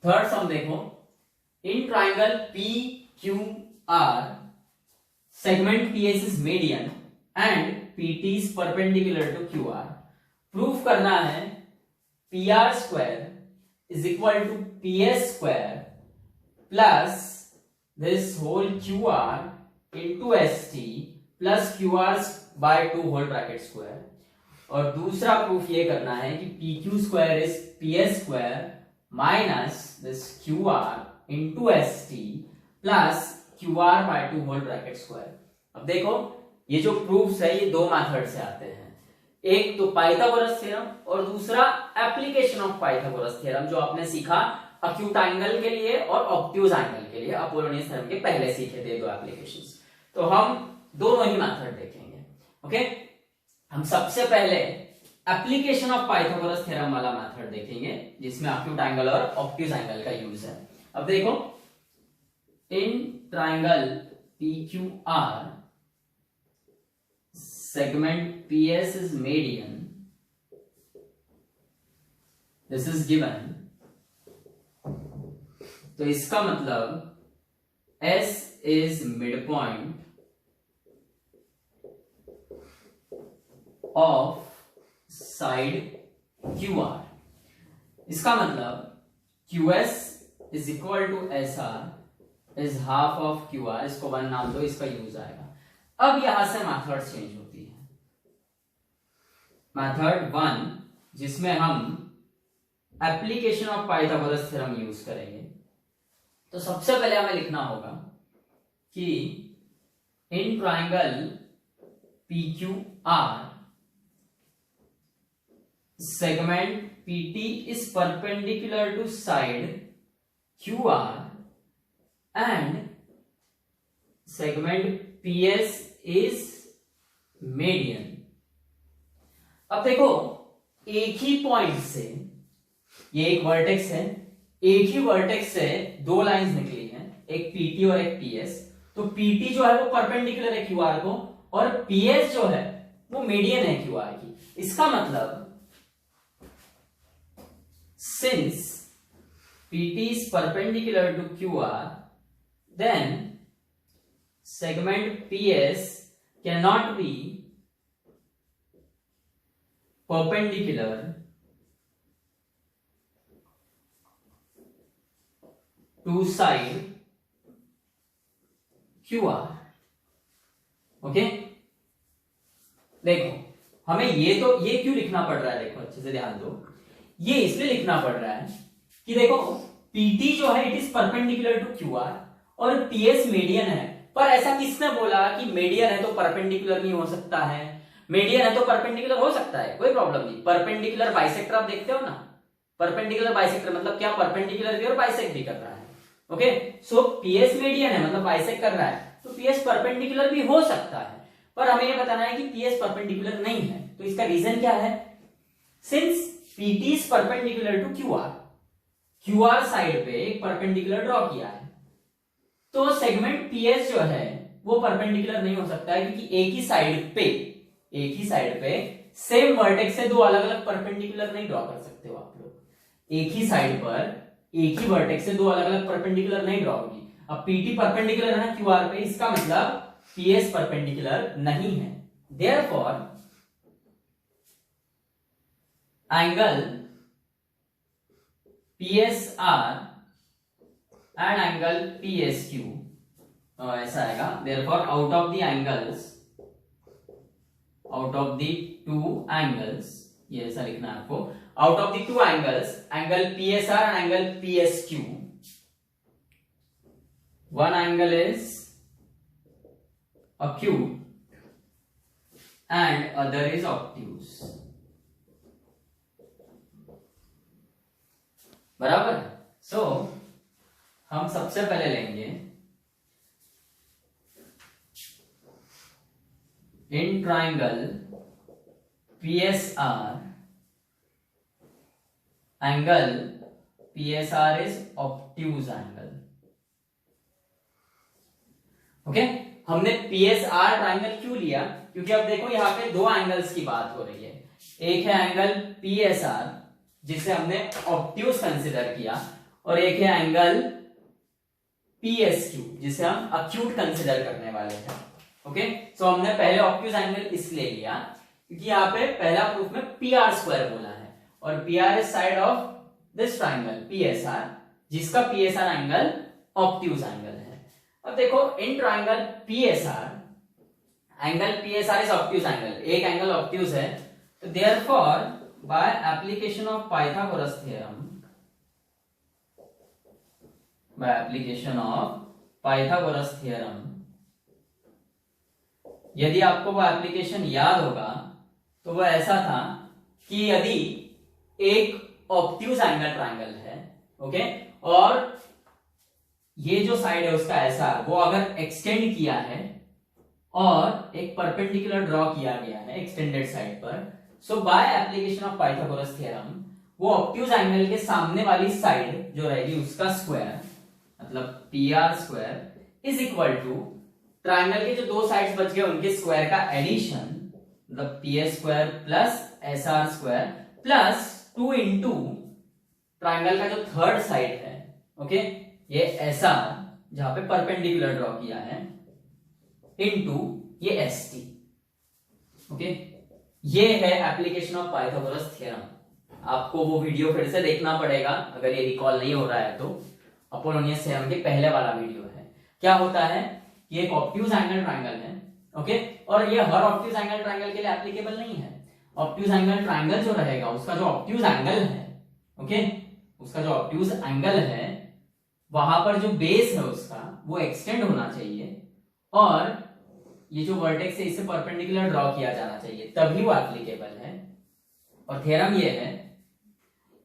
Third sum देखो, in triangle P Q R segment PS is median and PT is perpendicular to Q R. Proof करना है P R square is equal to P S square plus this whole Q R into S T plus Q R by 2 whole bracket square. और दूसरा proof ये करना है कि P Q square is P S square minus this Q R into S T plus Q R by 2 whole bracket square. अब देखो ये जो प्रूफ्स है ये दो मेथड से आते हैं, एक तो पाइथागोरस थ्योरम और दूसरा एप्लीकेशन ऑफ पाइथागोरस थ्योरम जो आपने सीखा अक्यूट एंगल के लिए और ऑब्ट्यूज एंगल के लिए अपोलोनियस थ्योरम के पहले सीखे थे दो एप्लीकेशंस। तो हम दोनों ही मेथड देखेंगे। ओके, हम सबसे पहले एप्लीकेशन ऑफ पाइथागोरस थ्योरम वाला मेथड देखेंगे जिसमें अक्यूट एंगल और ऑब्ट्यूज एंगल का यूज है। अब देखो, in triangle PQR segment PS is median, this is given, तो इसका मतलब S is midpoint of side QR। इसका मतलब QS is equal to SR is half of QR, इसको 1 नाम दो, इसका यूज आएगा। अब यहां से मेथड चेंज होती है, मेथड 1 जिसमें हम application of Pythagoras theorem use करेंगे। तो सबसे पहले हमें लिखना होगा कि in triangle PQR segment PT is perpendicular to side QR and segment PS is median। अब देखो एक ही पॉइंट से, ये एक वर्टेक्स है, एक ही वर्टेक्स से दो लाइंस निकली हैं, एक PT और एक PS। तो PT जो है वो परपेंडिकुलर है QR को और PS जो है वो मीडियन है QR की। इसका मतलब since PT is perpendicular to QR, then segment PS cannot be perpendicular to side QR। Okay, देखो हमें ये क्यों लिखना पड़ रहा है, देखो अच्छे से ध्यान दो, ये इसलिए लिखना पड़ रहा है कि देखो PT जो है it is perpendicular to QR और PS मीडियन है। पर ऐसा किसने बोला कि मीडियन है तो परपेंडिकुलर नहीं हो सकता है? मीडियन है तो परपेंडिकुलर हो सकता है, कोई प्रॉब्लम नहीं। परपेंडिकुलर बाइसेक्टर आप देखते हो ना, परपेंडिकुलर बाइसेक्टर मतलब क्या, परपेंडिकुलर भी और बाइसेक्ट भी कर रहा है। ओके, सो PS मीडियन है मतलब बाइसेक्ट कर रहा है, तो PS परपेंडिकुलर भी हो सकता है। पर हमें यह बताना है कि PS परपेंडिकुलर नहीं है। तो इसका रीजन क्या है? Since PT is perpendicular to QR side पे एक परपेंडिकुलर ड्रॉ किया है, तो सेगमेंट PS जो है वो परपेंडिकुलर नहीं हो सकता है, क्योंकि एक ही साइड पे सेम वर्टेक्स से दो अलग अलग परपेंडिकुलर नहीं ड्रॉ कर सकते हो आप लोग। एक ही साइड पर एक ही वर्टेक्स से दो अलग अलग परपेंडिकुलर नहीं ड्रॉ होगी। अब PT परपेंडिकुलर है ना QR पे, इसका मतलब PS परपेंडिकुलर नहीं है। Therefore angle PSR and angle PSQ ऐसा आएगा। therefore out of the two angles, ये ऐसा लिखना है आपको, out of the two angles, angle PSR and angle PSQ, one angle is acute and other is obtuse। बराबर। सो हम सबसे पहले लेंगे in triangle PSR, angle PSR is obtuse angle. Okay, हमने PSR ट्राइंगल क्यों लिया? क्योंकि अब देखो यहाँ पे दो एंगल्स की बात हो रही है। एक है एंगल PSR जिसे हमने ऑब्ट्यूज कंसिडर किया, और एक है एंगल PSQ जिसे हम अक्यूट कंसिडर करने वाले थे। ओके, सो हमने पहले ऑब्ट्यूज एंगल इसलिए लिया क्योंकि यहाँ पे पहला प्रूफ में PR² बोला है और PR is side of this triangle PSR जिसका PSR एंगल ऑब्ट्यूज एंगल है। अब देखो in triangle PSR angle PSR is obtuse angle, एक एंगल ऑब्ट्यूज है, तो therefore by application of Pythagoras theorem, by application of Pythagoras theorem, यदि आपको वो एप्लीकेशन याद होगा तो वो ऐसा था कि यदि एक ऑब्ट्यूज एंगल ट्रायंगल है, ओके, और ये जो साइड है उसका ऐसा वो अगर एक्सटेंड किया है और एक परपेंडिकुलर ड्रॉ किया गया है एक्सटेंडेड साइड पर, so by application of Pythagoras theorem वो ऑब्ट्यूज एंगल के सामने वाली साइड जो रहेगी उसका स्क्वायर मतलब PR² is equal to triangle के जो दो साइड्स बच गए उनके स्क्वायर का एडिशन मतलब PS² plus SR² plus 2 into triangle का जो थर्ड साइड है, ओके, ये SR जहां पे परपेंडिकुलर ड्रॉ किया है इनटू ये ST, ओके, ये है एप्लीकेशन ऑफ पाइथागोरस थ्योरम। आपको वो वीडियो फिर से देखना पड़ेगा अगर ये रिकॉल नहीं हो रहा है तो, अपोलोनियस थ्योरम के पहले वाला वीडियो है। क्या होता है कि एक ऑब्ट्यूज एंगल ट्रायंगल है, ओके, और ये हर ऑब्ट्यूज एंगल ट्रायंगल के लिए एप्लीकेबल नहीं है। ऑब्ट्यूज एंगल ट्रायंगल जो रहेगा उसका जो ऑब्ट्यूज एंगल है, ओके, उसका जो ऑब्ट्यूज एंगल है वहां पर जो बेस है उसका वो एक्सटेंड होना चाहिए और ये जो वर्टेक्स है इसे परपेंडिकुलर ड्रॉ किया जाना चाहिए, तभी वो एप्लीकेबल है। और थ्योरम ये है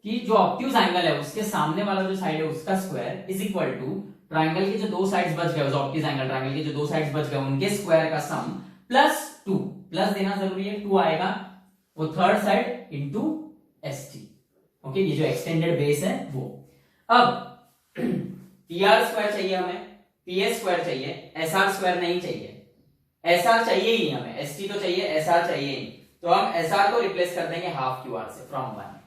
कि जो ऑब्ट्यूज एंगल है उसके सामने वाला जो साइड है उसका square is equal to triangle के जो दो साइड्स बच गए, उस ऑब्ट्यूज एंगल ट्रायंगल के जो दो साइड्स बच गए उनके स्क्वायर का सम प्लस 2, प्लस देना जरूरी है, 2 आएगा वो third side into ST, okay, ये जो एक्सटेंडेड बेस है वो। अब PR² चाहिए हमें, PS² चाहिए, SR² नहीं चाहिए, SR चाहिए ही नहीं हमें, ST तो चाहिए, SR चाहिए ही, तो हम SR को रिप्लेस कर देंगे हाफ QR से from 1।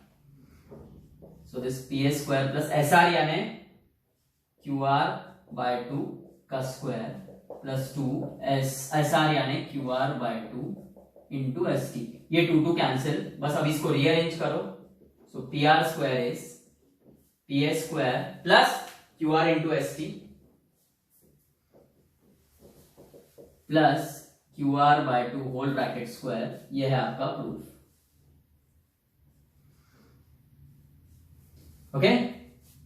So this PS² plus SR यानी QR/2 का स्क्वायर प्लस 2 SR यानी QR/2 इंटू ST, ये 2 कैंसिल, बस अब इसको रीअरेंज करो। So PR² is PS² plus QR into ST plus QR/2 whole bracket square, ये है आपका proof. Okay,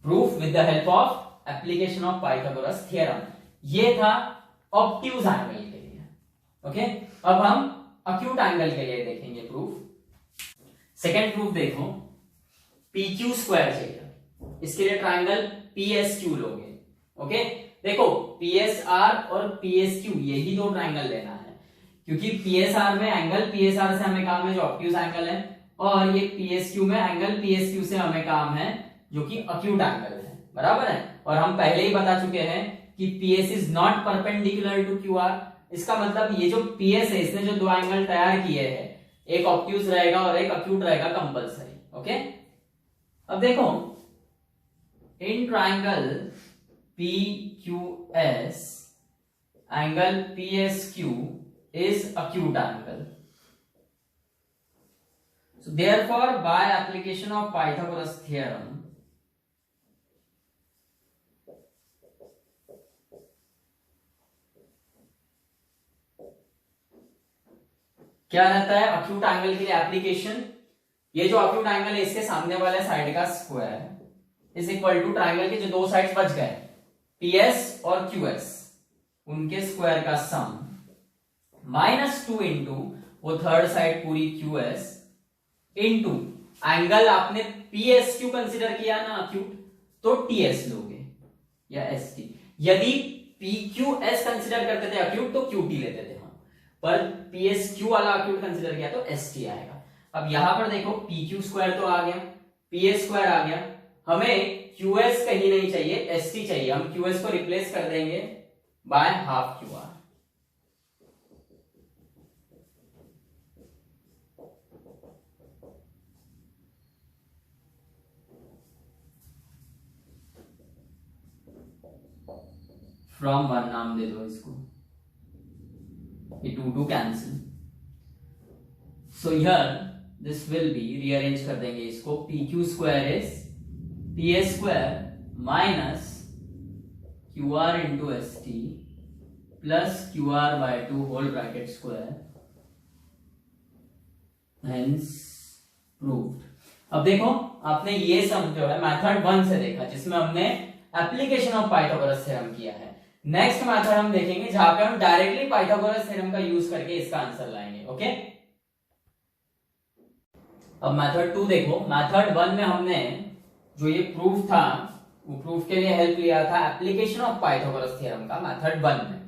proof with the help of application of Pythagoras theorem. ये था ऑब्ट्यूज एंगल के लिए, ओके। अब हम अक्यूट एंगल के लिए देखेंगे प्रूफ। सेकेंड प्रूफ देखो, PQ² चाहिए, इसके लिए ट्राइंगल PSQ लोगे, ओके। देखो PSR और PSQ यही दो ट्राइंगल लेना है क्योंकि PSR में एंगल PSR से हमें काम है जो ऑब्ट्यूज एंगल है, और ये PSQ में एंगल PSQ से हमें काम है जो कि अक्यूट एंगल है, बराबर है। और हम पहले ही बता चुके हैं कि PS is not perpendicular to QR, इसका मतलब ये जो PS है इसने जो दो एंगल तैयार किए हैं, एक ऑब्ट्यूज रहेगा और एक अक्यूट रहेगा कंपलसरी, ओके। अब देखो in triangle PQS angle PSQ is acute angle, so therefore by application of Pythagoras theorem क्या रहता है अक्यूट एंगल के लिए एप्लीकेशन, ये जो अक्यूट एंगल है इसके सामने वाले साइड का square is equal to triangle के जो दो साइड्स बच गए PS और QS उनके स्क्वायर का सम माइनस 2 इंटू वो थर्ड साइड पूरी QS इंटू एंगल आपने PSQ कंसिडर किया ना अक्यूट, तो TS लोगे या ST। यदि PQS कंसिडर करते थे अक्यूट तो QT लेते थे हम, पर PSQ वाला अक्यूट कंसिडर किया तो ST आएगा। अब यहां पर देखो PQ² तो आ गया, PS² आ गया, हमें QS कहीं नहीं चाहिए, ST चाहिए। हम QS को रिप्लेस कर देंगे by half QR, from one नाम दे दो इसको, ये 2 2 cancel, so here this will be, rearrange कर देंगे इसको, P Q square is P S square minus Q R into S T plus Q R by 2 whole bracket square, hence proved. अब देखो आपने ये सम जो है मेथड 1 से देखा जिसमें हमने एप्लीकेशन ऑफ पाइथागोरस थ्योरम किया है। नेक्स्ट मेथड हम देखेंगे जहां पे हम डायरेक्टली पाइथागोरस थ्योरम का यूज करके इसका आंसर लाएंगे। ओके, अब मेथड 2 देखो। मेथड 1 में हमने जो ये प्रूफ था वो प्रूफ के लिए हेल्प लिया था एप्लीकेशन ऑफ पाइथागोरस थ्योरम का मेथड 1 में।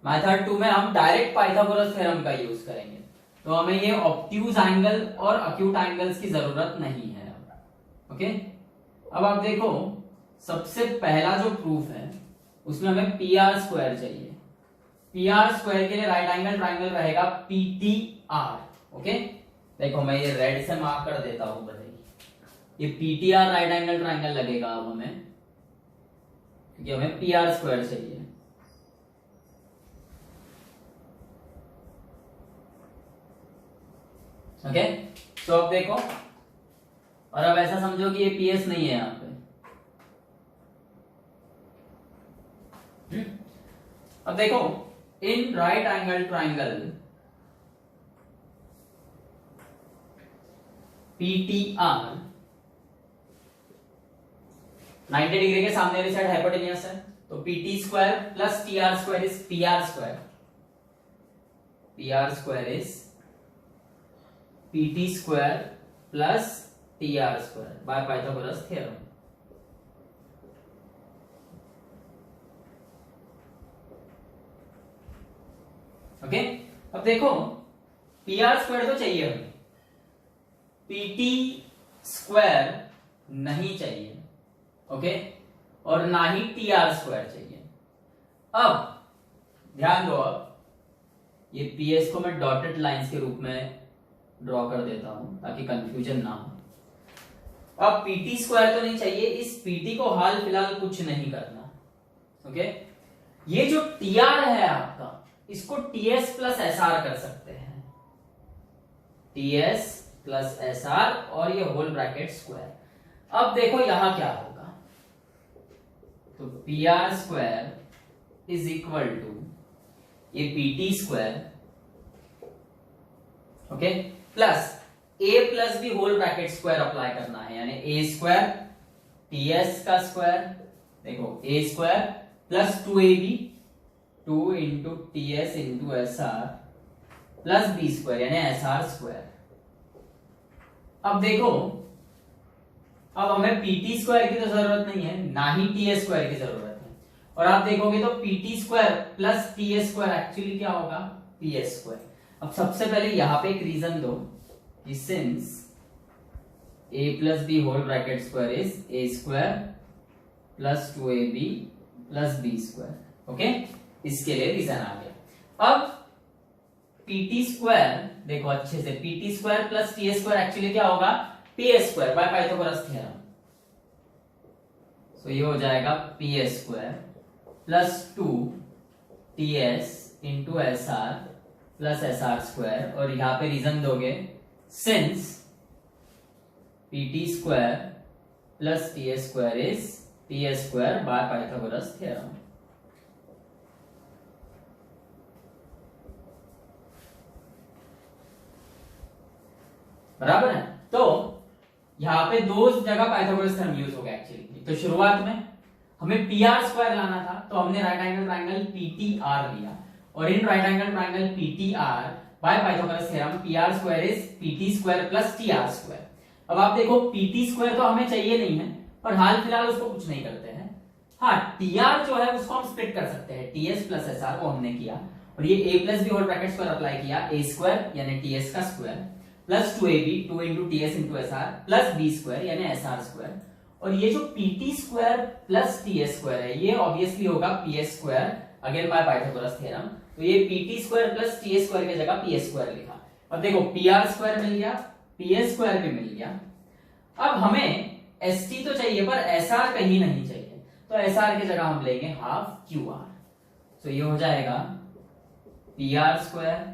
मेथड 2 में हम डायरेक्ट पाइथागोरस थ्योरम का यूज करेंगे, तो हमें ये ऑब्ट्यूज एंगल और अक्यूट एंगल्स की जरूरत नहीं है। ओके, अब आप देखो सबसे पहला जो प्रूफ है उसमें हमें पी आर स्क्वायर चाहिए। पी आर स्क्वायर के लिए राइट एंगल ट्राइंगल रहेगा पी टी आर। ओके, देखो मैं ये रेड से मार्क कर देता हूं, बताइए ये P T R right angle triangle लगेगा अब हमें, क्योंकि हमें पी आर स्क्वायर चाहिए। ओके, तो अब देखो, और अब ऐसा समझो कि ये पीएस नहीं है यहां पे। अब देखो in right angle triangle PTR 90 degree के सामने वाली साइड हाइपोटेन्यूस है, तो PT square plus TR square is PR square. PR square is PT square plus TR square by Pythagoras theorem. Okay, अब देखो PR स्क्वायर तो चाहिए हमें, PT स्क्वायर नहीं चाहिए। ओके, और ना ही TR स्क्वायर चाहिए। अब ध्यान दो, अब ये PS को मैं डॉटेड लाइंस के रूप में ड्रॉ कर देता हूं ताकि कंफ्यूजन ना हो। अब PT स्क्वायर तो नहीं चाहिए, इस PT को हाल फिलहाल कुछ नहीं करना। ओके, ये जो TR है आपका, इसको TS प्लस SR कर सकते हैं, TS प्लस SR और ये होल ब्रैकेट स्क्वायर। अब देखो यहां क्या होगा, तो PR square is equal to ये PT square, okay, plus A plus B whole bracket square apply करना है, यानी A स्क्वायर TS का स्क्वायर, देखो A square plus 2AB 2 into TS into SR plus B square यानी SR square. अब देखो, अब हमें PT स्क्वायर की तो जरूरत नहीं है, ना ही TS स्क्वायर की जरूरत है, और आप देखोगे तो PT square plus TS square actually क्या होगा, PS स्क्वायर। अब सबसे पहले यहां पे एक रीजन दो कि since A plus B whole bracket square is A square plus 2AB plus B square. Okay, इसके लिए रीजन आ गया। अब PT स्क्वायर देखो अच्छे से, PT square plus TS square actually क्या होगा, PS square by Pythagoras theorem. So ये हो जाएगा PS square plus 2 TS into SR plus SR square, और यहां पे रीजन दोगे since PT square plus TS square is PS square by Pythagoras theorem. बराबर है, तो यहां पे दो जगह पाइथागोरस थ्योरम यूज हो गया एक्चुअली। तो शुरुआत में हमें PR स्क्वायर लाना था, तो हमने राइट एंगल ट्राइंगल PTR लिया, और in right angle triangle PTR bye Pythagoras theorem PR square is PT square plus TR square. अब आप देखो PT स्क्वायर तो हमें चाहिए नहीं है, और हाल फिलहाल उसको कुछ नहीं करते हैं। हाँ, TR जो है उसको हम स्प्लिट कर सकते हैं, TS प्लस SR को हमने किया, और ये A plus B whole bracket square apply किया, A स्क्वायर यानी TS का square plus 2AB 2 into TS into SR plus B square यानी SR स्क्वायर, और ये जो PT square plus TS square है ये ऑब्वियसली होगा PS square again by Pythagoras theorem. तो ये PT square plus TS square की जगह PS स्क्वायर लिखा। अब देखो PR स्क्वायर मिल गया, PS स्क्वायर भी मिल गया। अब हमें ST तो चाहिए पर SR कहीं नहीं चाहिए, तो SR की जगह हम लेंगे हाफ QR। तो ये हो जाएगा P R square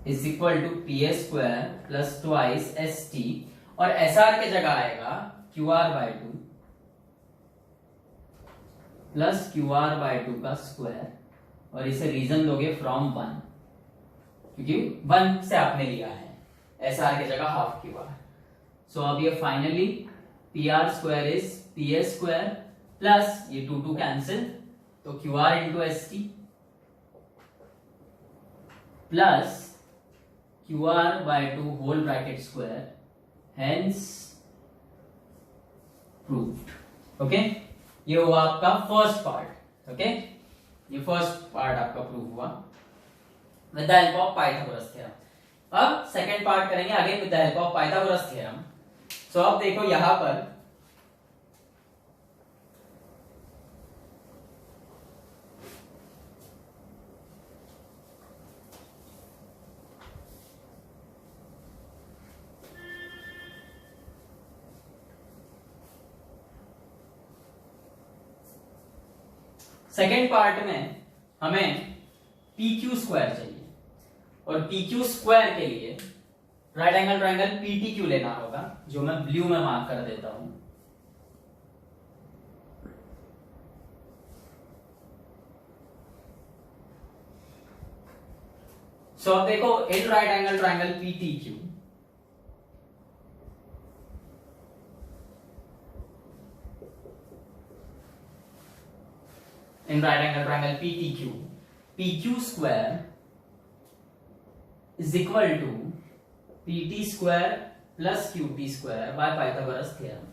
is equal to P S square plus twice S T, और एस आर के जगह आएगा Q R by two plus Q R by two का स्क्वायर, और इसे रीजन दोगे फ्रॉम 1, क्योंकि 1 से आपने लिया है, एस आर के जगह हाफ क्यू आर। सो अब ये finally P R square is P S square plus ये 2 2 कैंसिल, तो Q R into S T plus Q R by two whole bracket square, hence proved. Okay, ये हुआ आपका first part. Okay, ये first part आपका prove हुआ with the help of Pythagoras theorem. अब second part करेंगे again with the help of Pythagoras theorem. So अब देखो यहां पर सेकेंड पार्ट में हमें पी क्यू स्क्वायर चाहिए, और पी क्यू स्क्वायर के लिए right angle triangle P T Q लेना होगा, जो मैं ब्लू में मार्क कर देता हूं। सो अब देखो in right angle triangle P T Q in right angle triangle PTQ, PQ square is equal to PT square plus QT square by Pythagoras theorem.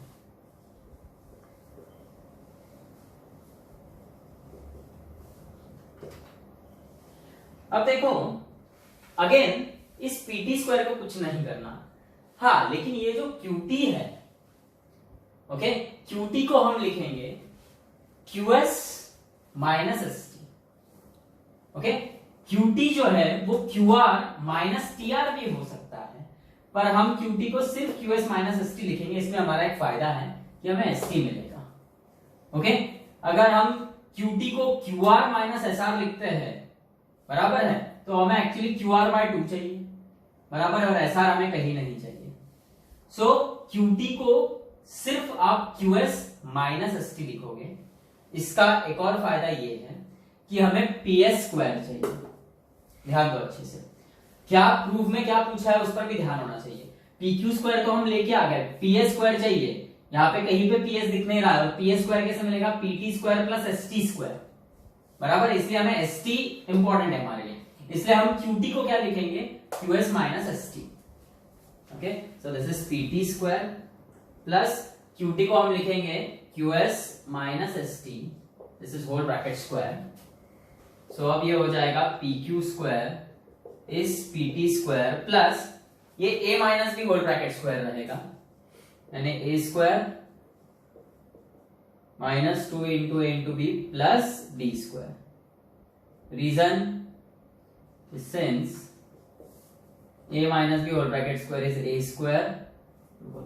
अब देखो अगेन इस PT स्क्वायर को कुछ नहीं करना, हाँ लेकिन ये जो QT है, ओके, QT को हम लिखेंगे QS minus S T. Okay, QT जो है वो Q R minus T R भी हो सकता है, पर हम क्यूटी को सिर्फ Q S minus S T लिखेंगे। इसमें हमारा एक फायदा है कि हमें एस टी मिलेगा। ओके, अगर हम क्यूटी को Q R minus S R लिखते हैं, बराबर है, तो हमें एक्चुअली क्यू आर बाय 2 चाहिए, बराबर है, और एस आर हमें कहीं नहीं चाहिए। सो क्यूटी को सिर्फ आप Q S minus S T लिखोगे। इसका एक और फायदा ये है कि हमें पी एस स्क्वायर चाहिए। ध्यान दो अच्छे से, क्या प्रूफ में क्या पूछा है उस पर भी ध्यान होना चाहिए। पी क्यू स्क्वायर तो हम लेके आ गए, पी एस स्क्वायर चाहिए। यहाँ पे कहीं पे पी एस दिख नहीं रहा है, पी एस स्क्वायर कैसे मिलेगा? P T square plus S T square, बराबर। इसलिए हमें एस टी इंपॉर्टेंट है हमारे लिए, इसलिए हम क्यू टी को क्या लिखेंगे? Q S minus S T. Okay, so this is P T square plus Q T को हम लिखेंगे QS minus S T, this is whole bracket square. So अब ये हो जाएगा PQ square is PT square plus ये A minus B whole bracket square रहेगा, यानी A square minus 2 into A into B plus B square. Reason since A minus B whole bracket square is A square.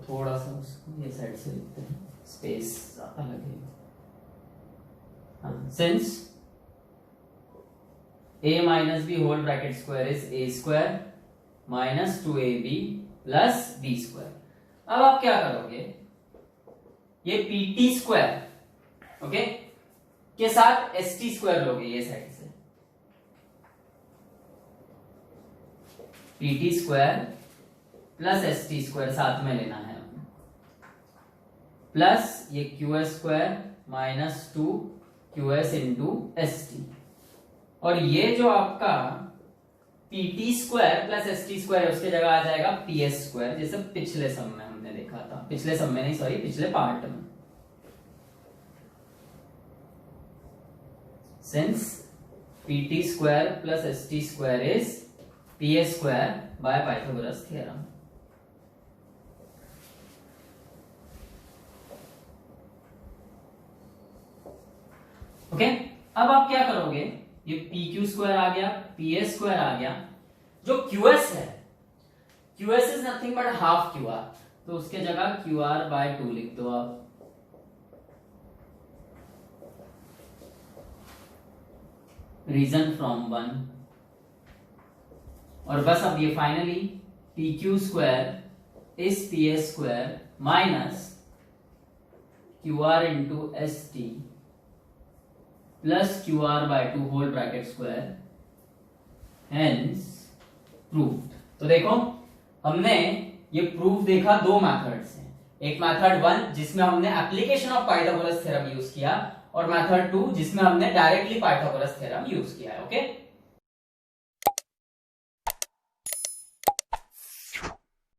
थोड़ा सा उसको ये side से लिखते हैं, स्पेस ज्यादा लगेगा। Since A minus B whole bracket square is A square minus 2AB plus B square. अब आप क्या करोगे? ये PT स्क्वायर, ओके, के साथ ST स्क्वायर लोगे ये साइड से, PT square plus ST square साथ में लेना है, प्लस ये QS square minus 2 QS into ST, और ये जो आपका PT square plus ST square उसके जगह आ जाएगा PS स्क्वायर, जैसे पिछले सम में हमने देखा था, पिछले सम में नहीं, सॉरी, पिछले पार्ट में। Since PT square plus ST square is PS square by Pythagoras theorem. Okay, अब आप क्या करोगे? ये पी क्यू स्क्वायर आ गया, पी एस स्क्वायर आ गया, जो क्यू एस है, Q S is nothing but half Q R, तो उसके जगह क्यू आर बाय 2 लिख दो आप। रीजन फ्रॉम 1, और बस अब ये finally P Q square is P S square minus Q R into S T plus Q R by 2 whole bracket square, hence proved. तो देखो हमने ये प्रूफ देखा दो मेथड से, एक मेथड 1 जिसमें हमने application of Pythagoras theorem use किया, और मेथड 2 जिसमें हमने डायरेक्टली पाइथागोरस थ्योरम यूज किया है। ओके